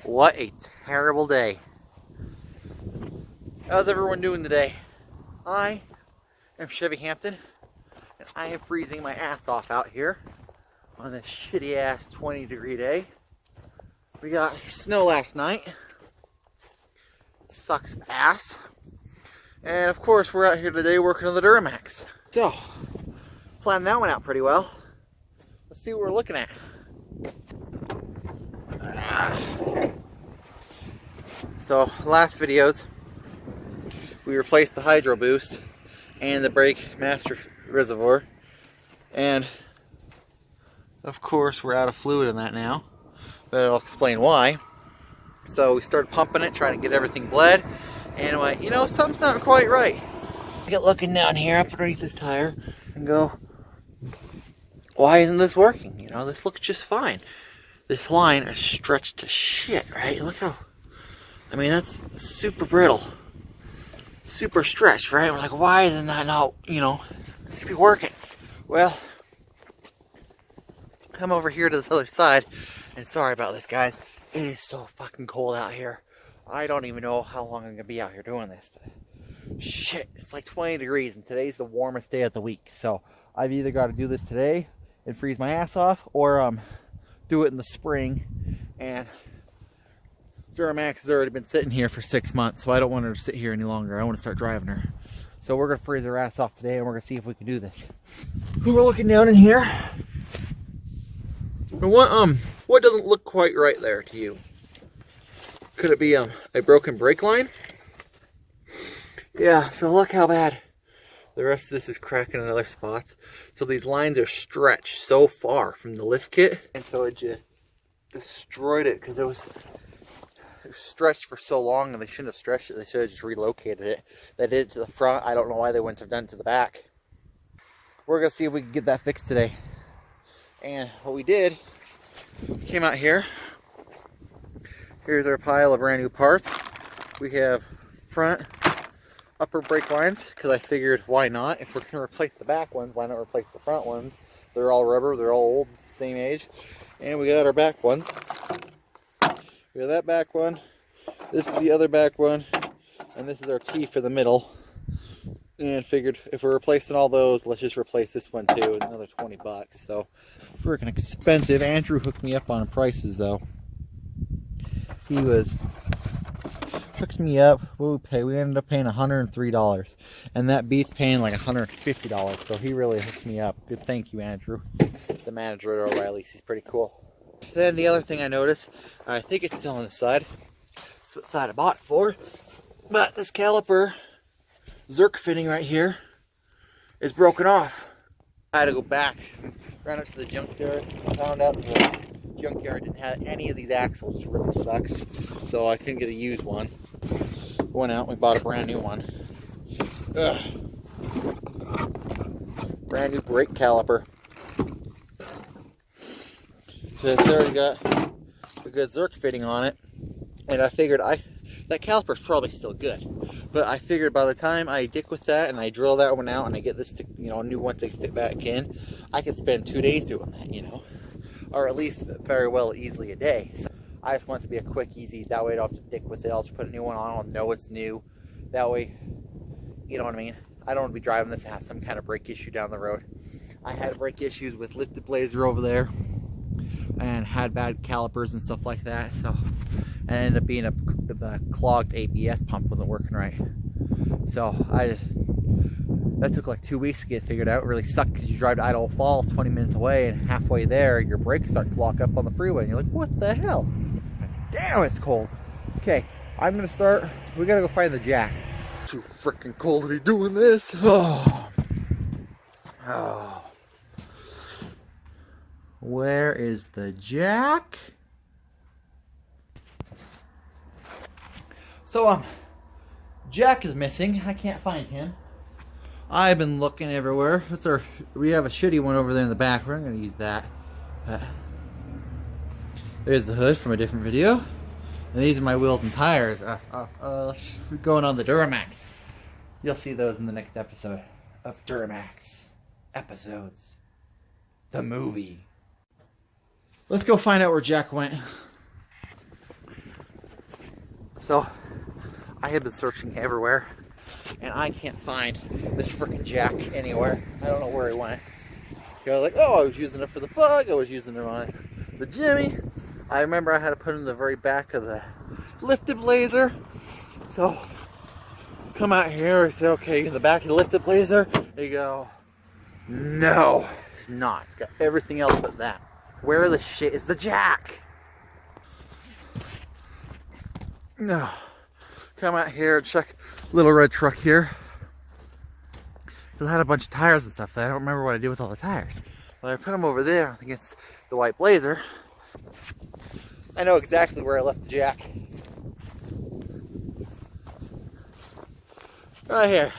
What a terrible day. How's everyone doing today? I am Chevy Hampton, and I am freezing my ass off out here on this shitty ass 20-degree day. We got snow last night. Sucks ass. And of course we're out here today working on the Duramax. So, planning that one out pretty well. Let's see what we're looking at. So, last videos, we replaced the hydro boost and the brake master reservoir, and of course we're out of fluid in that now, but I'll explain why. So we started pumping it, trying to get everything bled, and I'm like, you know, something's not quite right. I get looking down here up underneath this tire and go, why isn't this working? You know, this looks just fine. This line is stretched to shit, right? Look how, I mean, that's super brittle. Super stretched, right? We're like, why isn't that not, you know, be working? Well, come over here to this other side, and sorry about this, guys. It is so fucking cold out here. I don't even know how long I'm gonna be out here doing this, but shit, it's like 20 degrees, and today's the warmest day of the week. So I've either got to do this today and freeze my ass off, or do it in the spring. And Duramax has already been sitting here for 6 months, so I don't want her to sit here any longer. I want to start driving her. So we're going to freeze her ass off today, and we're going to see if we can do this. We're looking down in here. And what doesn't look quite right there to you? Could it be a broken brake line? Yeah, so look how bad. The rest of this is cracking in other spots. So these lines are stretched so far from the lift kit, and so it just destroyed it because it was stretched for so long, and they shouldn't have stretched it. They should have just relocated it. They did it to the front. I don't know why they wouldn't have done it to the back. We're gonna see if we can get that fixed today. And what we did, we came out here. Here's our pile of brand new parts. We have front upper brake lines, because I figured, why not? If we're gonna replace the back ones, why not replace the front ones? They're all rubber, they're all old, same age. And we got our back ones. We have that back one, this is the other back one, and this is our T for the middle. And figured if we're replacing all those, let's just replace this one too, another 20 bucks. So, freaking expensive. Andrew hooked me up on prices though. He hooked me up. What did we pay? We ended up paying $103, and that beats paying like $150. So he really hooked me up. Good, thank you, Andrew. The manager at O'Reilly's, he's pretty cool. Then the other thing I noticed, I think it's still on the side. That's what side I bought it for. But this caliper, Zerk fitting right here, is broken off. I had to go back, ran up to the junkyard, found out the junkyard didn't have any of these axles, which really sucks. So I couldn't get a used one. Went out and we bought a brand new one. Ugh. Brand new brake caliper. It's already got a good Zerk fitting on it, and I figured that caliper's probably still good, but I figured by the time I dick with that and I drill that one out and I get this to, you know, a new one to fit back in, I could spend 2 days doing that, you know, or at least very well easily a day. So I just want it to be a quick, easy. That way I don't have to dick with it. I'll just put a new one on. I'll know it's new. That way, you know what I mean. I don't want to be driving this and have some kind of brake issue down the road. I had brake issues with lifted blazer over there, and had bad calipers and stuff like that, so and ended up being the clogged ABS pump wasn't working right. So that took like 2 weeks to get figured out. It really sucked because you drive to Idaho Falls 20 minutes away, and halfway there your brakes start to lock up on the freeway, and you're like, what the hell? Damn, it's cold. Okay, I'm gonna start. We gotta go find the jack. It's too freaking cold to be doing this. Oh. Where is the jack? So, Jack is missing. I can't find him. I've been looking everywhere. We have a shitty one over there in the back. We're not going to use that. There's the hood from a different video. And these are my wheels and tires. Going on the Duramax. You'll see those in the next episode of Duramax Episodes. The movie. Let's go find out where Jack went. So I have been searching everywhere and I can't find this freaking jack anywhere. I don't know where he went. I was like, oh, I was using it for the bug, I was using it on the Jimmy. I remember I had to put it in the very back of the lifted blazer. So come out here and say, okay, in the back of the lifted blazer, you go, no, it's not. It's got everything else but that. Where the shit is the jack? No. Come out here and check little red truck here. Because I had a bunch of tires and stuff that I don't remember what I did with all the tires. But I put them over there against the white blazer. I know exactly where I left the jack. Right here.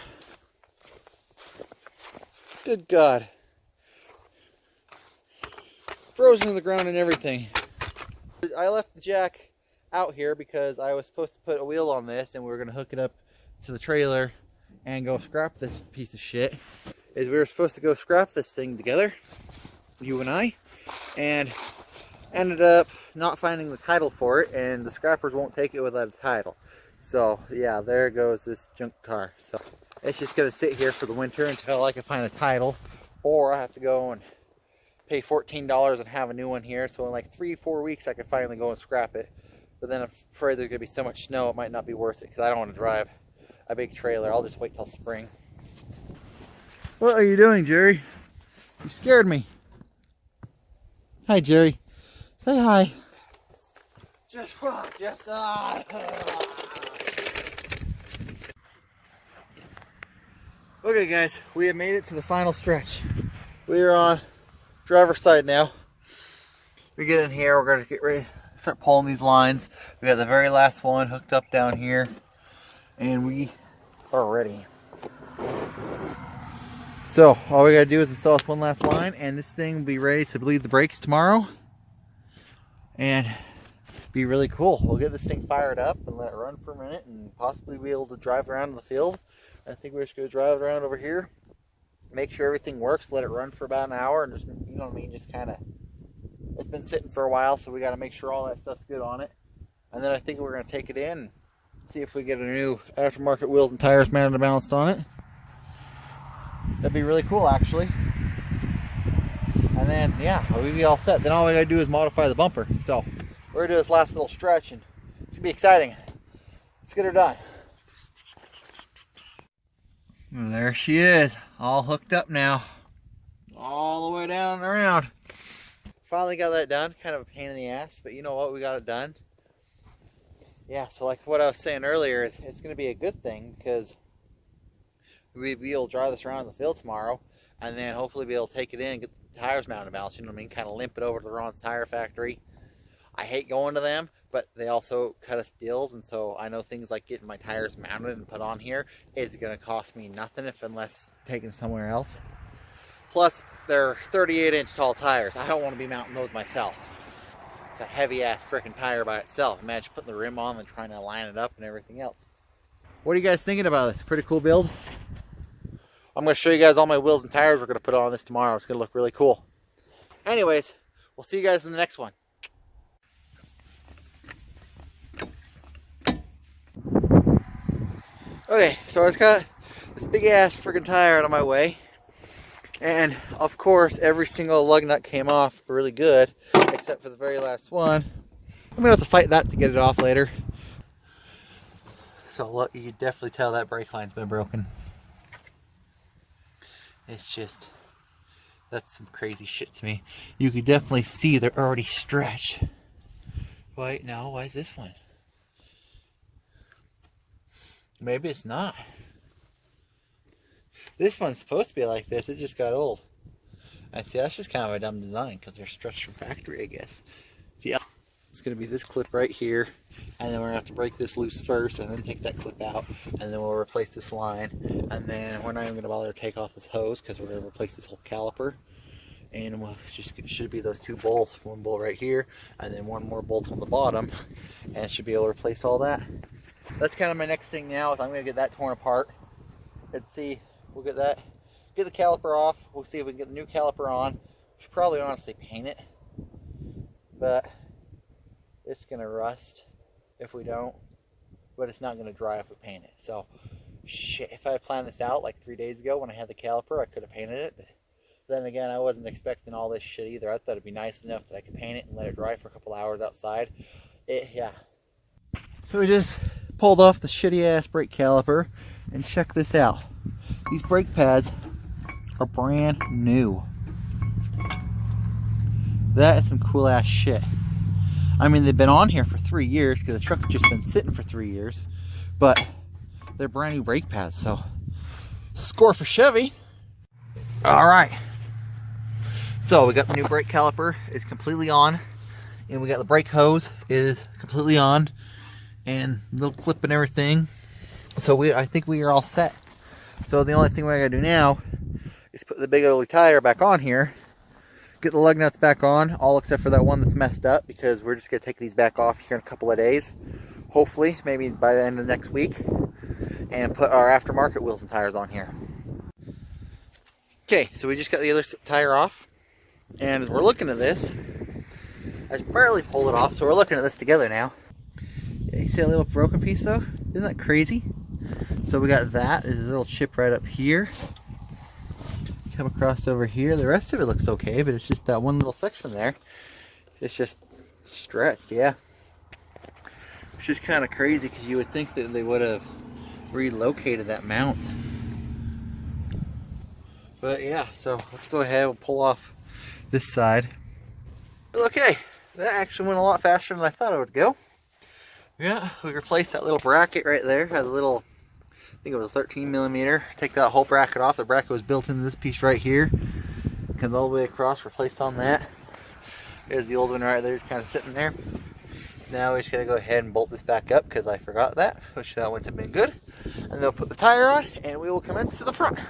Good God. Frozen in the ground and everything. I left the jack out here because I was supposed to put a wheel on this and we were going to hook it up to the trailer and go scrap this piece of shit. We were supposed to go scrap this thing together, you and I, and ended up not finding the title for it, and the scrappers won't take it without a title. So yeah, there goes this junk car. So it's just going to sit here for the winter until I can find a title, or I have to go and pay $14 and have a new one here. So in like 3-4 weeks I can finally go and scrap it. But then I'm afraid there's going to be so much snow it might not be worth it, because I don't want to drive a big trailer. I'll just wait till spring. What are you doing, Jerry? You scared me. Hi, Jerry. Say hi. Just Okay guys, we have made it to the final stretch. We are on driver's side now. We get in here, we're going to get ready to start pulling these lines. We got the very last one hooked up down here, and we are ready. So all we got to do is install this one last line, and this thing will be ready to bleed the brakes tomorrow and be really cool. We'll get this thing fired up and let it run for a minute and possibly be able to drive around in the field. I think we're just going to drive around over here, make sure everything works, let it run for about an hour, and just, you know what I mean, just kind of, it's been sitting for a while, so we got to make sure all that stuff's good on it. And then I think we're going to take it in and see if we get a new aftermarket wheels and tires mounted and balanced on it. That'd be really cool, actually. And then, yeah, we'll be all set. Then all we got to do is modify the bumper. So we're going to do this last little stretch, and it's going to be exciting. Let's get her done. And there she is, all hooked up now. All the way down and around. Finally got that done. Kind of a pain in the ass, but you know what? We got it done. Yeah, so like what I was saying earlier, it's going to be a good thing because we'll be able to drive this around in the field tomorrow, and then hopefully be able to take it in and get the tires mounted and balanced, you know what I mean? Kind of limp it over to the Ron's Tire Factory. I hate going to them, but they also cut us deals, and so I know things like getting my tires mounted and put on here is going to cost me nothing unless taken somewhere else. Plus, they're 38-inch tall tires. I don't want to be mounting those myself. It's a heavy-ass freaking tire by itself. Imagine putting the rim on and trying to line it up and everything else. What are you guys thinking about this? Pretty cool build. I'm going to show you guys all my wheels and tires we're going to put on this tomorrow. It's going to look really cool. Anyways, we'll see you guys in the next one. Okay, so I just got this big ass freaking tire out of my way. And of course, every single lug nut came off really good, except for the very last one. I'm going to have to fight that to get it off later. So look, you can definitely tell that brake line's been broken. It's just, that's some crazy shit to me. You can definitely see they're already stretched. Wait, no, why is this one? Maybe it's not. This one's supposed to be like this, it just got old. I see, that's just kind of a dumb design because they're stretched from factory, I guess. Yeah, it's going to be this clip right here, and then we're going to have to break this loose first and then take that clip out, and then we'll replace this line, and then we're not even going to bother to take off this hose because we're going to replace this whole caliper. And we'll just, it should be those two bolts, one bolt right here, and then one more bolt on the bottom, and it should be able to replace all that. That's kind of my next thing now, is I'm going to get that torn apart and see. We'll get that, get the caliper off. We'll see if we can get the new caliper on. We should probably honestly paint it, but it's gonna rust if we don't. but it's not going to dry if we paint it. So, shit, if I had planned this out like 3 days ago when I had the caliper, I could have painted it. But then again, I wasn't expecting all this shit either. I thought it'd be nice enough that I could paint it and let it dry for a couple hours outside. Yeah. So we just pulled off the shitty ass brake caliper, and check this out. These brake pads are brand new. That is some cool ass shit. I mean, they've been on here for 3 years because the truck's just been sitting for 3 years, but they're brand new brake pads, so score for Chevy. All right. So we got the new brake caliper. It's completely on, and we got the brake hose is completely on, and little clip and everything. So I think we are all set. So the only thing we gotta do now is put the big ugly tire back on here, get the lug nuts back on, all except for that one that's messed up, because we're just gonna take these back off here in a couple of days, hopefully maybe by the end of next week, and put our aftermarket wheels and tires on here. Okay, so we just got the other tire off, and as we're looking at this, I just barely pulled it off, so we're looking at this together now. Yeah, you see a little broken piece though? Isn't that crazy? So we got that. There's a little chip right up here. Come across over here. The rest of it looks okay, but it's just that one little section there. It's just stretched, yeah. It's just kind of crazy because you would think that they would have relocated that mount. But yeah, so let's go ahead and pull off this side. Okay, that actually went a lot faster than I thought it would go. Yeah, we replaced that little bracket right there. Had a little, I think it was a 13mm. Take that whole bracket off. The bracket was built into this piece right here. Comes all the way across, replaced on that. There's the old one right there, just kind of sitting there. So now we're just gonna go ahead and bolt this back up because I forgot that, which that wouldn't have been good. And then we'll put the tire on, and we will commence to the front.